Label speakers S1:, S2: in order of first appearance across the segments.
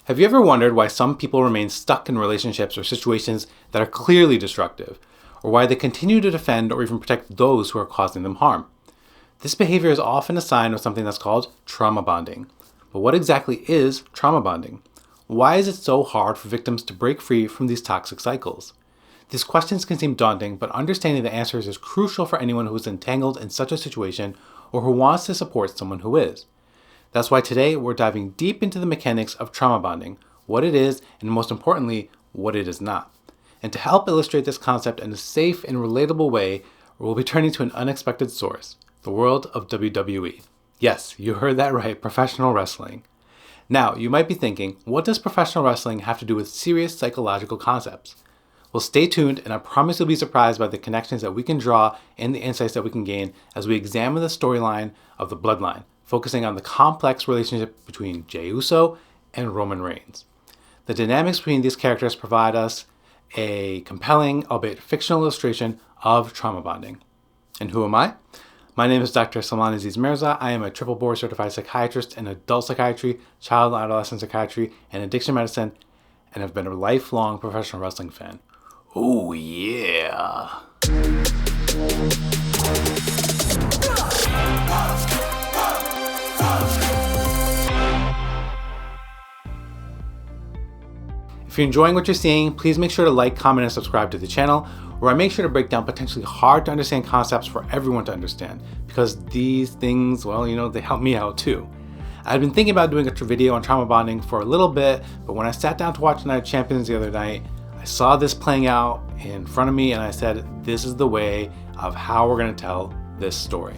S1: Have you ever wondered why some people remain stuck in relationships or situations that are clearly destructive, or why they continue to defend or even protect those who are causing them harm? This behavior is often a sign of something that's called trauma bonding. But what exactly is trauma bonding? Why is it so hard for victims to break free from these toxic cycles? These questions can seem daunting, but understanding the answers is crucial for anyone who is entangled in such a situation or who wants to support someone who is. That's why today we're diving deep into the mechanics of trauma bonding, what it is, and most importantly, what it is not. And to help illustrate this concept in a safe and relatable way, we'll be turning to an unexpected source, the world of WWE. Yes, you heard that right, professional wrestling. Now, you might be thinking, what does professional wrestling have to do with serious psychological concepts? Well, stay tuned, and I promise you'll be surprised by the connections that we can draw and the insights that we can gain as we examine the storyline of the Bloodline, focusing on the complex relationship between Jey Uso and Roman Reigns. The dynamics between these characters provide us a compelling, albeit fictional illustration of trauma bonding. And who am I? My name is Dr. Sulman Aziz Mirza. I am a triple board certified psychiatrist in adult psychiatry, child and adolescent psychiatry, and addiction medicine, and have been a lifelong professional wrestling fan. Oh yeah! If you're enjoying what you're seeing, please make sure to like, comment, and subscribe to the channel, where I make sure to break down potentially hard to understand concepts for everyone to understand, because these things, well, they help me out too. I've been thinking about doing a video on trauma bonding for a little bit, but when I sat down to watch Night of Champions the other night, I saw this playing out in front of me and I said, this is the way of how we're going to tell this story.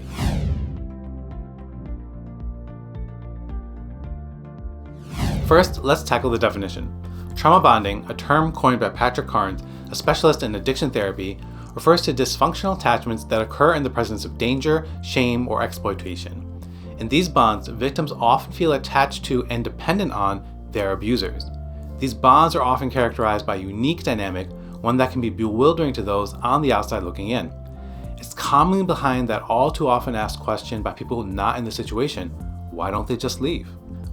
S1: First, let's tackle the definition. Trauma bonding, a term coined by Patrick Carnes, a specialist in addiction therapy, refers to dysfunctional attachments that occur in the presence of danger, shame, or exploitation. In these bonds, victims often feel attached to and dependent on their abusers. These bonds are often characterized by a unique dynamic, one that can be bewildering to those on the outside looking in. It's commonly behind that all too often asked question by people not in the situation: why don't they just leave?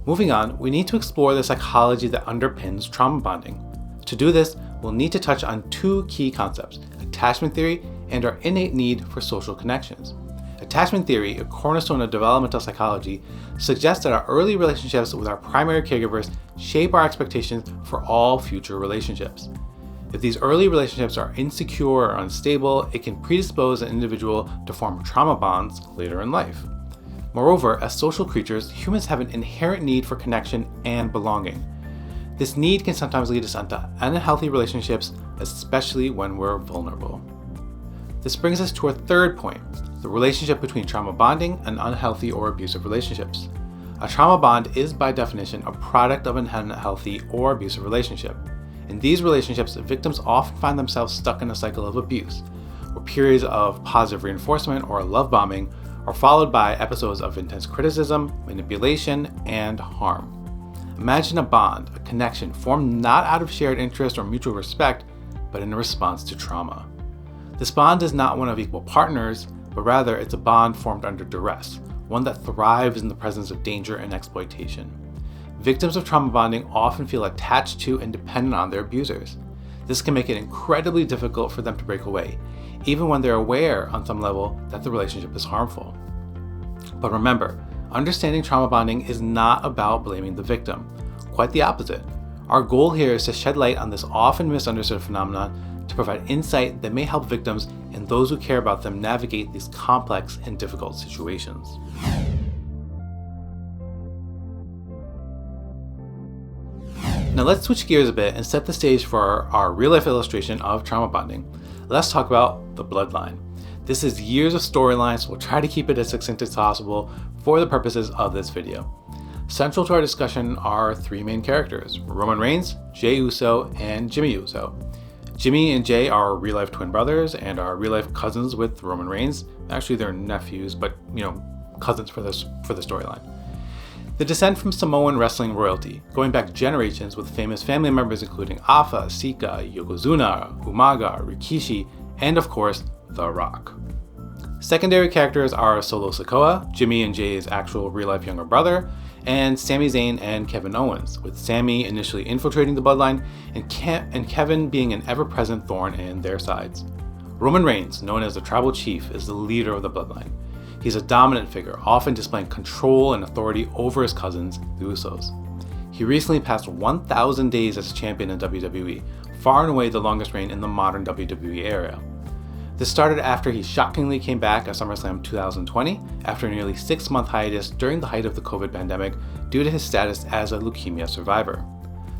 S1: Moving on, we need to explore the psychology that underpins trauma bonding. To do this, we'll need to touch on two key concepts: attachment theory and our innate need for social connections. Attachment theory, a cornerstone of developmental psychology, suggests that our early relationships with our primary caregivers shape our expectations for all future relationships. If these early relationships are insecure or unstable, it can predispose an individual to form trauma bonds later in life. Moreover, as social creatures, humans have an inherent need for connection and belonging. This need can sometimes lead us into unhealthy relationships, especially when we're vulnerable. This brings us to our third point, the relationship between trauma bonding and unhealthy or abusive relationships. A trauma bond is by definition a product of an unhealthy or abusive relationship. In these relationships, victims often find themselves stuck in a cycle of abuse, where periods of positive reinforcement or love bombing are followed by episodes of intense criticism, manipulation, and harm. Imagine a bond, a connection formed not out of shared interest or mutual respect, but in response to trauma. This bond is not one of equal partners, but rather it's a bond formed under duress, one that thrives in the presence of danger and exploitation. Victims of trauma bonding often feel attached to and dependent on their abusers. This can make it incredibly difficult for them to break away, even when they're aware on some level that the relationship is harmful. But remember, understanding trauma bonding is not about blaming the victim. Quite the opposite. Our goal here is to shed light on this often misunderstood phenomenon to provide insight that may help victims and those who care about them navigate these complex and difficult situations. Now let's switch gears a bit and set the stage for our real-life illustration of trauma bonding. Let's talk about the Bloodline. This is years of storylines, so we'll try to keep it as succinct as possible for the purposes of this video. Central to our discussion are three main characters: Roman Reigns, Jey Uso, and Jimmy Uso. Jimmy and Jey are real-life twin brothers and are real-life cousins with Roman Reigns. Actually, they're nephews, but cousins for the storyline. They descend from Samoan wrestling royalty, going back generations with famous family members including Afa, Sika, Yokozuna, Umaga, Rikishi, and of course, The Rock. Secondary characters are Solo Sikoa, Jimmy and Jey's actual real-life younger brother, and Sami Zayn and Kevin Owens, with Sami initially infiltrating the Bloodline and Kevin being an ever-present thorn in their sides. Roman Reigns, known as the Tribal Chief, is the leader of the Bloodline. He's a dominant figure, often displaying control and authority over his cousins, the Usos. He recently passed 1,000 days as champion in WWE, far and away the longest reign in the modern WWE era. This started after he shockingly came back at SummerSlam 2020 after a nearly 6-month hiatus during the height of the COVID pandemic due to his status as a leukemia survivor.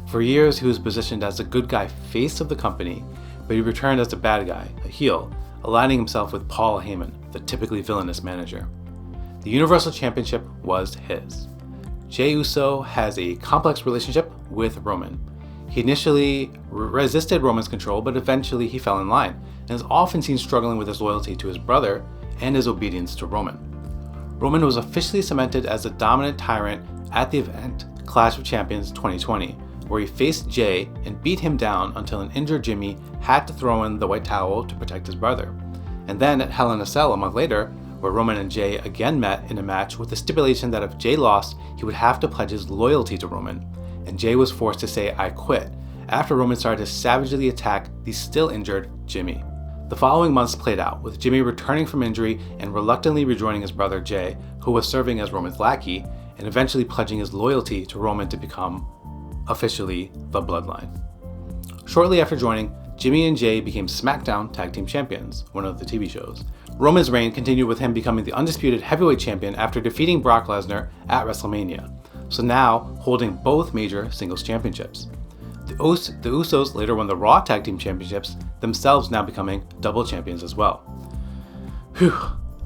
S1: For years, he was positioned as the good guy face of the company, but he returned as the bad guy, a heel, aligning himself with Paul Heyman, the typically villainous manager. The Universal Championship was his. Jey Uso has a complex relationship with Roman. He initially resisted Roman's control, but eventually he fell in line, and is often seen struggling with his loyalty to his brother and his obedience to Roman. Roman was officially cemented as the dominant tyrant at the event Clash of Champions 2020, where he faced Jey and beat him down until an injured Jimmy had to throw in the white towel to protect his brother. And then at Hell in a Cell a month later, where Roman and Jey again met in a match with the stipulation that if Jey lost, he would have to pledge his loyalty to Roman, and Jey was forced to say "I quit" after Roman started to savagely attack the still injured Jimmy. The following months played out, with Jimmy returning from injury and reluctantly rejoining his brother Jey, who was serving as Roman's lackey, and eventually pledging his loyalty to Roman to become officially the Bloodline. Shortly after joining, Jimmy and Jey became SmackDown Tag Team Champions, one of the TV shows. Roman's reign continued with him becoming the undisputed heavyweight champion after defeating Brock Lesnar at WrestleMania, so now holding both major singles championships. The Usos later won the Raw Tag Team Championships, themselves now becoming double champions as well. Whew,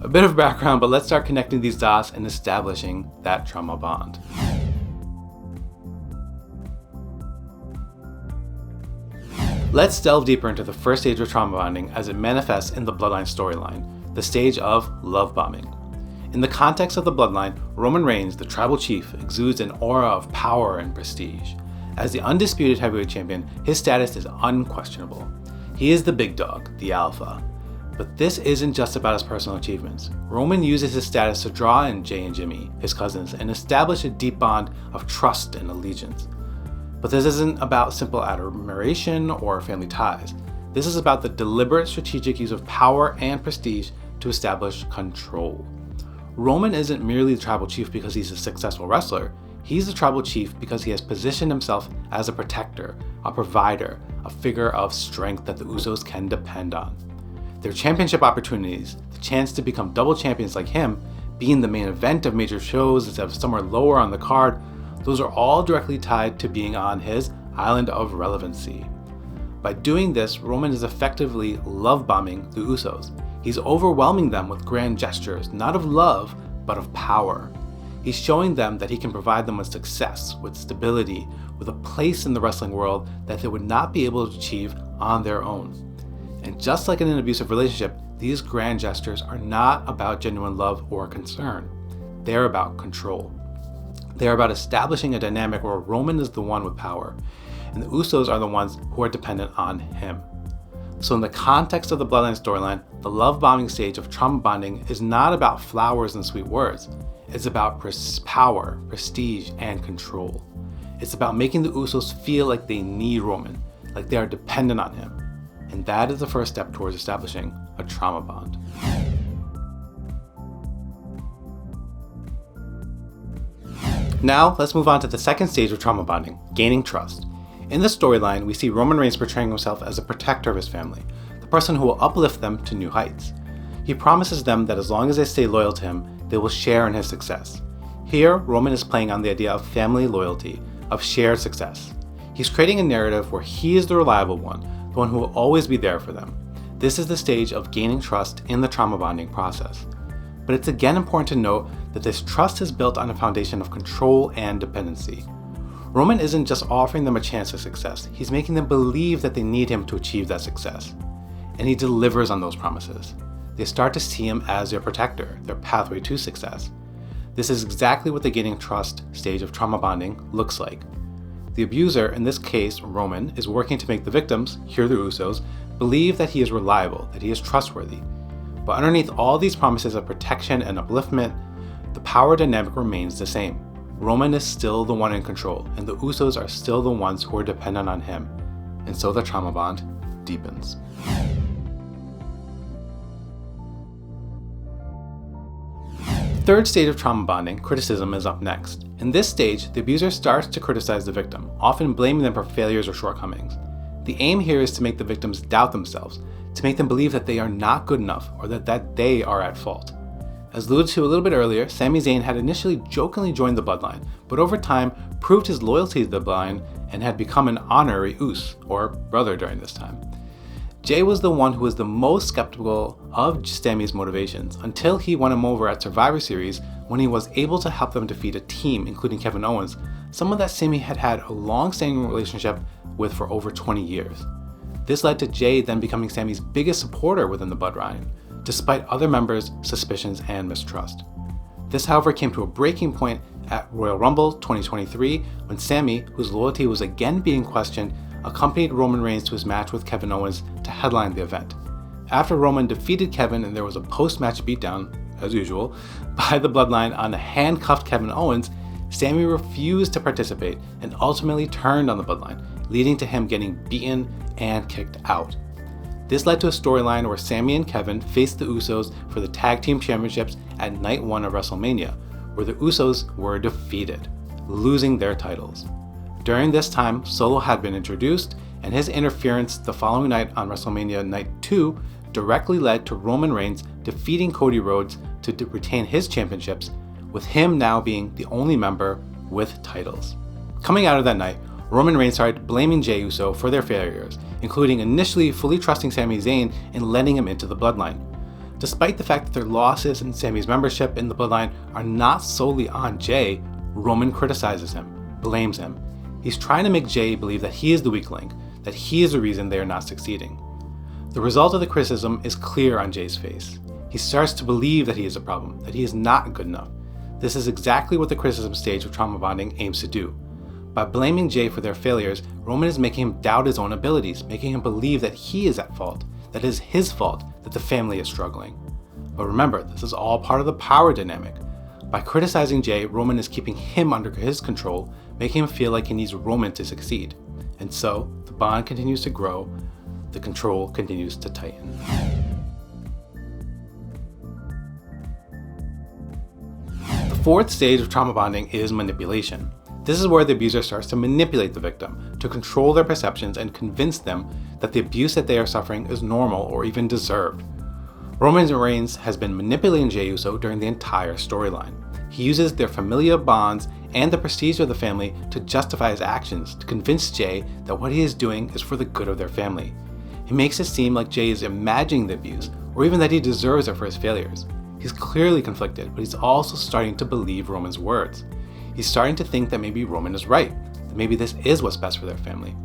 S1: a bit of background, but let's start connecting these dots and establishing that trauma bond. Let's delve deeper into the first stage of trauma bonding as it manifests in the Bloodline storyline, the stage of love bombing. In the context of the Bloodline, Roman Reigns, the Tribal Chief, exudes an aura of power and prestige. As the undisputed heavyweight champion, his status is unquestionable. He is the big dog, the alpha. But this isn't just about his personal achievements. Roman uses his status to draw in Jey and Jimmy, his cousins, and establish a deep bond of trust and allegiance. But this isn't about simple admiration or family ties. This is about the deliberate strategic use of power and prestige to establish control. Roman isn't merely the Tribal Chief because he's a successful wrestler. He's the Tribal Chief because he has positioned himself as a protector, a provider, a figure of strength that the Usos can depend on. Their championship opportunities, the chance to become double champions like him, being the main event of major shows instead of somewhere lower on the card, those are all directly tied to being on his island of relevancy. By doing this, Roman is effectively love bombing the Usos. He's overwhelming them with grand gestures, not of love, but of power. He's showing them that he can provide them with success, with stability, with a place in the wrestling world that they would not be able to achieve on their own. And just like in an abusive relationship, these grand gestures are not about genuine love or concern. They're about control. They're about establishing a dynamic where Roman is the one with power, and the Usos are the ones who are dependent on him. So in the context of the Bloodline storyline, the love bombing stage of trauma bonding is not about flowers and sweet words. It's about power, prestige, and control. It's about making the Usos feel like they need Roman, like they are dependent on him. And that is the first step towards establishing a trauma bond. Now, let's move on to the second stage of trauma bonding, gaining trust. In this storyline, we see Roman Reigns portraying himself as a protector of his family, the person who will uplift them to new heights. He promises them that as long as they stay loyal to him, they will share in his success. Here, Roman is playing on the idea of family loyalty, of shared success. He's creating a narrative where he is the reliable one, the one who will always be there for them. This is the stage of gaining trust in the trauma bonding process. But it's again important to note that this trust is built on a foundation of control and dependency. Roman isn't just offering them a chance at success, he's making them believe that they need him to achieve that success. And he delivers on those promises. They start to see him as their protector, their pathway to success. This is exactly what the gaining trust stage of trauma bonding looks like. The abuser, in this case Roman, is working to make the victims, here the Usos, believe that he is reliable, that he is trustworthy. But underneath all these promises of protection and upliftment, the power dynamic remains the same. Roman is still the one in control, and the Usos are still the ones who are dependent on him. And so the trauma bond deepens. The third stage of trauma bonding, criticism, is up next. In this stage, the abuser starts to criticize the victim, often blaming them for failures or shortcomings. The aim here is to make the victims doubt themselves, to make them believe that they are not good enough or that they are at fault. As alluded to a little bit earlier, Sami Zayn had initially jokingly joined the Bloodline, but over time proved his loyalty to the Bloodline and had become an honorary Us, or brother, during this time. Jay was the one who was the most skeptical of Sami's motivations until he won him over at Survivor Series when he was able to help them defeat a team, including Kevin Owens, someone that Sami had had a long-standing relationship with for over 20 years. This led to Jay then becoming Sami's biggest supporter within the Bloodline, despite other members' suspicions and mistrust. This, however, came to a breaking point at Royal Rumble 2023 when Sami, whose loyalty was again being questioned, accompanied Roman Reigns to his match with Kevin Owens to headline the event. After Roman defeated Kevin and there was a post-match beatdown, as usual, by the Bloodline on a handcuffed Kevin Owens, Sami refused to participate and ultimately turned on the Bloodline, leading to him getting beaten and kicked out. This led to a storyline where Sami and Kevin faced the Usos for the Tag Team Championships at Night 1 of WrestleMania, where the Usos were defeated, losing their titles. During this time, Solo had been introduced, and his interference the following night on WrestleMania Night 2 directly led to Roman Reigns defeating Cody Rhodes to retain his championships, with him now being the only member with titles. Coming out of that night, Roman Reigns started blaming Jey Uso for their failures, including initially fully trusting Sami Zayn and letting him into the Bloodline. Despite the fact that their losses and Sami's membership in the Bloodline are not solely on Jey, Roman criticizes him, blames him. He's trying to make Jey believe that he is the weak link, that he is the reason they are not succeeding. The result of the criticism is clear on Jey's face. He starts to believe that he is a problem, that he is not good enough. This is exactly what the criticism stage of trauma bonding aims to do. By blaming Jey for their failures, Roman is making him doubt his own abilities, making him believe that he is at fault, that it is his fault that the family is struggling. But remember, this is all part of the power dynamic. By criticizing Jey, Roman is keeping him under his control, making him feel like he needs Roman to succeed. And so, the bond continues to grow, the control continues to tighten. The fourth stage of trauma bonding is manipulation. This is where the abuser starts to manipulate the victim, to control their perceptions and convince them that the abuse that they are suffering is normal or even deserved. Roman Reigns has been manipulating Jey Uso during the entire storyline. He uses their familial bonds and the prestige of the family to justify his actions, to convince Jey that what he is doing is for the good of their family. He makes it seem like Jey is imagining the abuse, or even that he deserves it for his failures. He's clearly conflicted, but he's also starting to believe Roman's words. He's starting to think that maybe Roman is right, that maybe this is what's best for their family.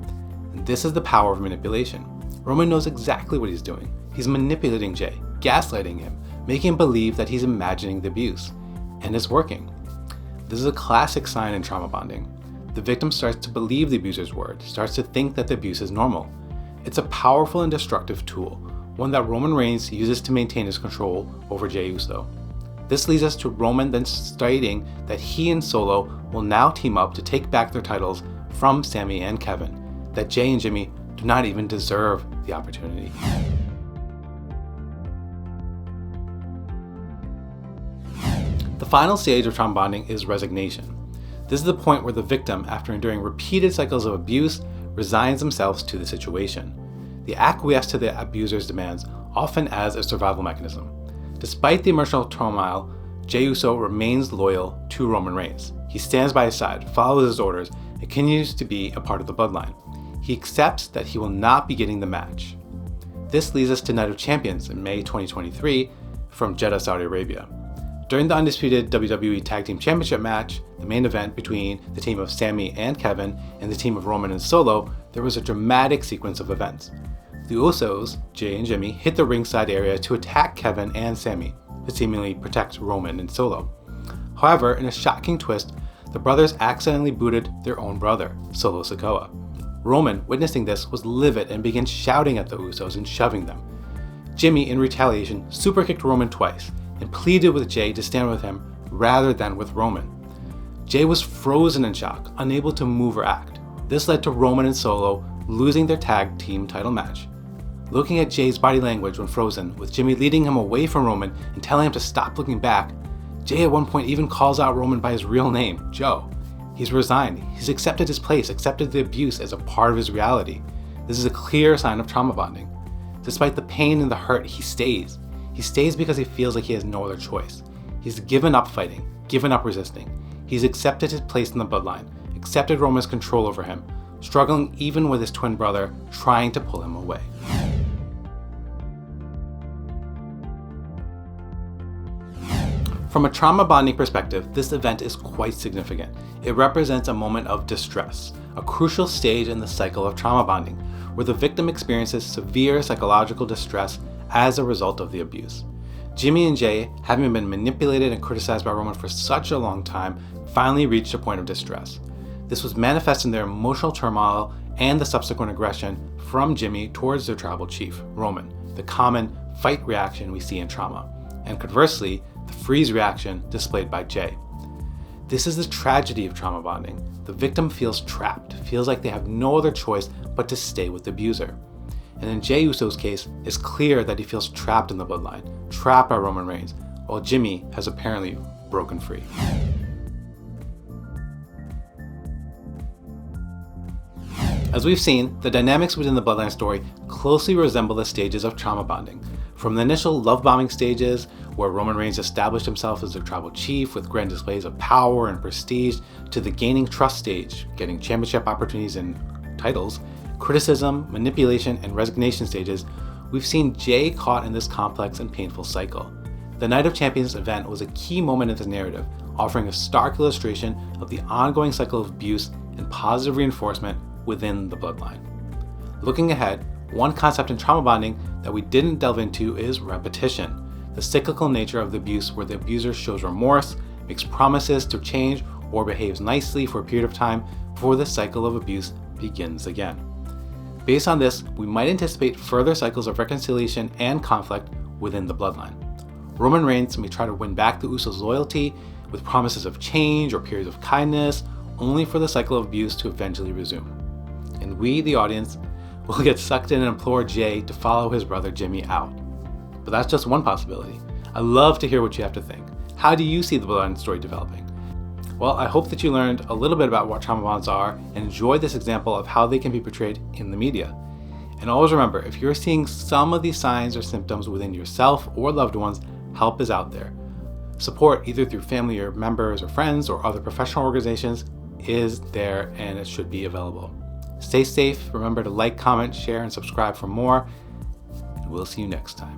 S1: And this is the power of manipulation. Roman knows exactly what he's doing. He's manipulating Jey, gaslighting him, making him believe that he's imagining the abuse. And it's working. This is a classic sign in trauma bonding. The victim starts to believe the abuser's word, starts to think that the abuse is normal. It's a powerful and destructive tool, one that Roman Reigns uses to maintain his control over Jey Uso. This leads us to Roman then stating that he and Solo will now team up to take back their titles from Sami and Kevin, that Jey and Jimmy do not even deserve the opportunity. The final stage of trauma bonding is resignation. This is the point where the victim, after enduring repeated cycles of abuse, resigns themselves to the situation. They acquiesce to the abuser's demands, often as a survival mechanism. Despite the emotional turmoil, Jey Uso remains loyal to Roman Reigns. He stands by his side, follows his orders, and continues to be a part of the Bloodline. He accepts that he will not be getting the match. This leads us to Night of Champions in May 2023 from Jeddah, Saudi Arabia. During the undisputed WWE Tag Team Championship match, the main event between the team of Sami and Kevin and the team of Roman and Solo, there was a dramatic sequence of events. The Usos, Jey and Jimmy, hit the ringside area to attack Kevin and Sami, to seemingly protect Roman and Solo. However, in a shocking twist, the brothers accidentally booted their own brother, Solo Sikoa. Roman, witnessing this, was livid and began shouting at the Usos and shoving them. Jimmy, in retaliation, superkicked Roman twice and pleaded with Jey to stand with him rather than with Roman. Jay was frozen in shock, unable to move or act. This led to Roman and Solo losing their tag team title match. Looking at Jay's body language when frozen, with Jimmy leading him away from Roman and telling him to stop looking back, Jay at one point even calls out Roman by his real name, Joe. He's resigned. He's accepted his place, accepted the abuse as a part of his reality. This is a clear sign of trauma bonding. Despite the pain and the hurt, he stays. He stays because he feels like he has no other choice. He's given up fighting, given up resisting. He's accepted his place in the bloodline, accepted Roman's control over him, struggling even with his twin brother trying to pull him away. From a trauma bonding perspective, this event is quite significant. It represents a moment of distress, a crucial stage in the cycle of trauma bonding, where the victim experiences severe psychological distress as a result of the abuse. Jimmy and Jay, having been manipulated and criticized by Roman for such a long time, finally reached a point of distress. This was manifest in their emotional turmoil and the subsequent aggression from Jimmy towards their tribal chief, Roman, the common fight reaction we see in trauma, and conversely, the freeze reaction displayed by Jay. This is the tragedy of trauma bonding. The victim feels trapped, feels like they have no other choice but to stay with the abuser. And in Jey Uso's case, it's clear that he feels trapped in the bloodline, trapped by Roman Reigns, while Jimmy has apparently broken free. As we've seen, the dynamics within the Bloodline story closely resemble the stages of trauma bonding. From the initial love-bombing stages, where Roman Reigns established himself as their tribal chief with grand displays of power and prestige, to the gaining trust stage, getting championship opportunities and titles, criticism, manipulation, and resignation stages, we've seen Jey caught in this complex and painful cycle. The Night of Champions event was a key moment in this narrative, offering a stark illustration of the ongoing cycle of abuse and positive reinforcement within the bloodline. Looking ahead, one concept in trauma bonding that we didn't delve into is repetition, the cyclical nature of the abuse where the abuser shows remorse, makes promises to change, or behaves nicely for a period of time before the cycle of abuse begins again. Based on this, we might anticipate further cycles of reconciliation and conflict within the bloodline. Roman Reigns may try to win back the Usos' loyalty with promises of change or periods of kindness, only for the cycle of abuse to eventually resume. And we, the audience, will get sucked in and implore Jey to follow his brother Jimmy out. But that's just one possibility. I'd love to hear what you have to think. How do you see the Bloodline story developing? Well, I hope that you learned a little bit about what trauma bonds are and enjoyed this example of how they can be portrayed in the media. And always remember, if you're seeing some of these signs or symptoms within yourself or loved ones, help is out there. Support, either through family or members or friends or other professional organizations, is there and it should be available. Stay safe, remember to like, comment, share, and subscribe for more, and we'll see you next time.